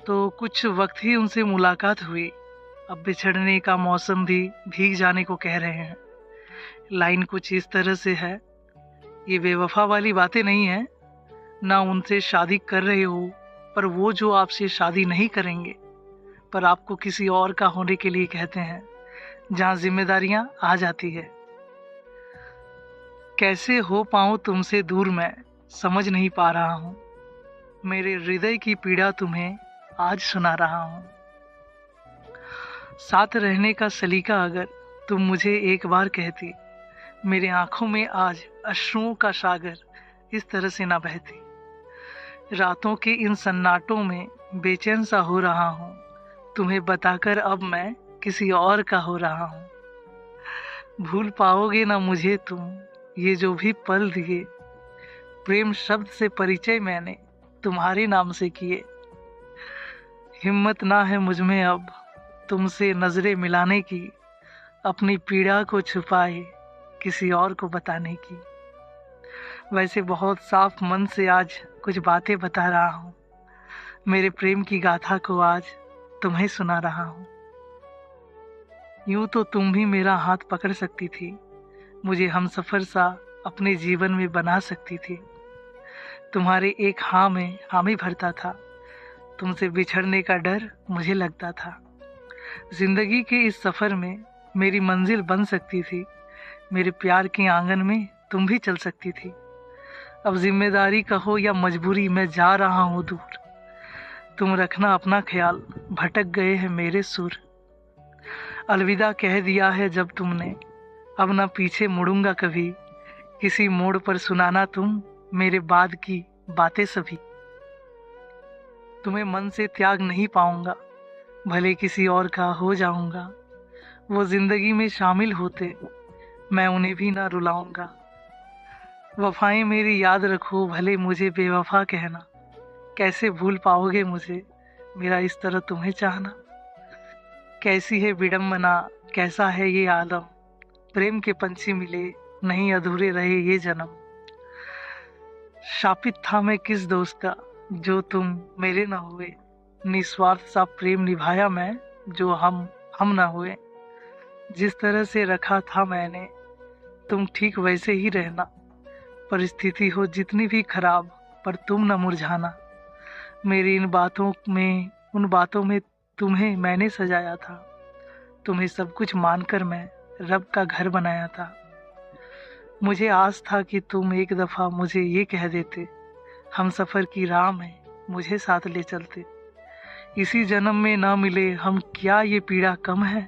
तो कुछ वक्त ही उनसे मुलाकात हुई। अब बिछड़ने का मौसम भी भीग जाने को कह रहे हैं। लाइन कुछ इस तरह से है, ये बेवफा वाली बातें नहीं है। ना उनसे शादी कर रहे हो, पर वो जो आपसे शादी नहीं करेंगे, पर आपको किसी और का होने के लिए कहते हैं, जहाँ जिम्मेदारियां आ जाती है। कैसे हो पाऊं तुमसे दूर, मैं समझ नहीं पा रहा हूँ। मेरे हृदय की पीड़ा तुम्हें आज सुना रहा हूँ। साथ रहने का सलीका अगर तुम मुझे एक बार कहती, मेरे आंखों में आज अश्रुओं का सागर इस तरह से ना बहती। रातों के इन सन्नाटों में बेचैन सा हो रहा हूँ, तुम्हें बताकर अब मैं किसी और का हो रहा हूँ। भूल पाओगे ना मुझे तुम, ये जो भी पल दिए, प्रेम शब्द से परिचय मैंने तुम्हारे नाम से किए। हिम्मत ना है मुझ में अब तुमसे नजरें मिलाने की, अपनी पीड़ा को छुपाए किसी और को बताने की। वैसे बहुत साफ मन से आज कुछ बातें बता रहा हूँ, मेरे प्रेम की गाथा को आज तुम्हें सुना रहा हूँ। यूं तो तुम भी मेरा हाथ पकड़ सकती थी, मुझे हमसफर सा अपने जीवन में बना सकती थी। तुम्हारे एक हाँ में हामी भरता था, तुमसे बिछड़ने का डर मुझे लगता था। जिंदगी के इस सफर में मेरी मंजिल बन सकती थी, मेरे प्यार के आंगन में तुम भी चल सकती थी। अब जिम्मेदारी कहो या मजबूरी, मैं जा रहा हूँ दूर। तुम रखना अपना ख्याल, भटक गए हैं मेरे सुर। अलविदा कह दिया है जब तुमने, अब ना पीछे मुड़ूंगा कभी। किसी मोड़ पर सुनाना तुम मेरे बाद की बातें सभी। तुम्हें मन से त्याग नहीं पाऊंगा, भले किसी और का हो जाऊंगा। वो जिंदगी में शामिल होते, मैं उन्हें भी ना रुलाऊंगा। वफाएं मेरी याद रखो, भले मुझे बेवफा कहना। कैसे भूल पाओगे मुझे, मेरा इस तरह तुम्हें चाहना। कैसी है विडंबना, कैसा है ये आलम, प्रेम के पंछी मिले नहीं अधूरे रहे ये जन्म। शापित था मैं किस दोस्त का, जो तुम मेरे न हुए। निस्वार्थ सा प्रेम निभाया मैं, जो हम न हुए। जिस तरह से रखा था मैंने, तुम ठीक वैसे ही रहना। परिस्थिति हो जितनी भी खराब, पर तुम न मुरझाना। मेरी उन बातों में तुम्हें मैंने सजाया था। तुम्हें सब कुछ मानकर मैं रब का घर बनाया था। मुझे आस था कि तुम एक दफा मुझे ये कह देते, हम सफर की राह में मुझे साथ ले चलते। इसी जन्म में ना मिले हम, क्या ये पीड़ा कम है।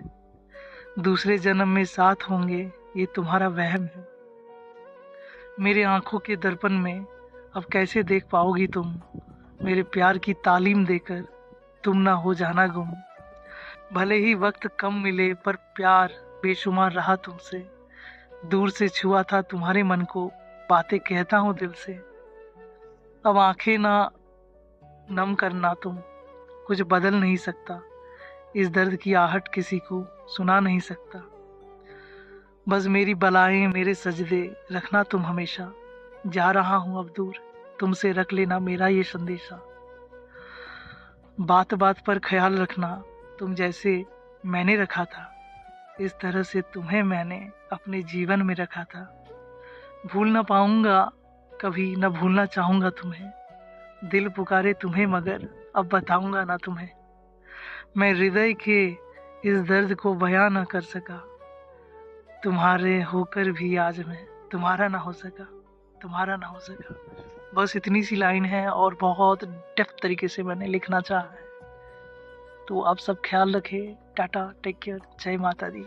दूसरे जन्म में साथ होंगे, ये तुम्हारा वहम है। मेरे आंखों के दर्पण में अब कैसे देख पाओगी तुम, मेरे प्यार की तालीम देकर तुम ना हो जाना गुम। भले ही वक्त कम मिले, पर प्यार बेशुमार रहा तुमसे। दूर से छुआ था तुम्हारे मन को, बातें कहता हूँ दिल से। अब आंखें ना नम करना तुम, कुछ बदल नहीं सकता। इस दर्द की आहट किसी को सुना नहीं सकता। बस मेरी बलाएं मेरे सजदे रखना तुम हमेशा। जा रहा हूँ अब दूर, तुमसे रख लेना मेरा ये संदेशा। बात बात पर ख्याल रखना, तुम जैसे मैंने रखा था, इस तरह से तुम्हें मैंने अपने जीवन में रखा था। भूल ना पाऊंगा कभी, न भूलना चाहूंगा तुम्हें। दिल पुकारे तुम्हें मगर अब बताऊंगा ना तुम्हें। मैं हृदय के इस दर्द को बयां न कर सका, तुम्हारे होकर भी आज मैं तुम्हारा ना हो सका। बस इतनी सी लाइन है और बहुत डेप्थ तरीके से मैंने लिखना चाहा है। तो आप सब ख्याल रखें। टाटा, टेक केयर, जय माता दी।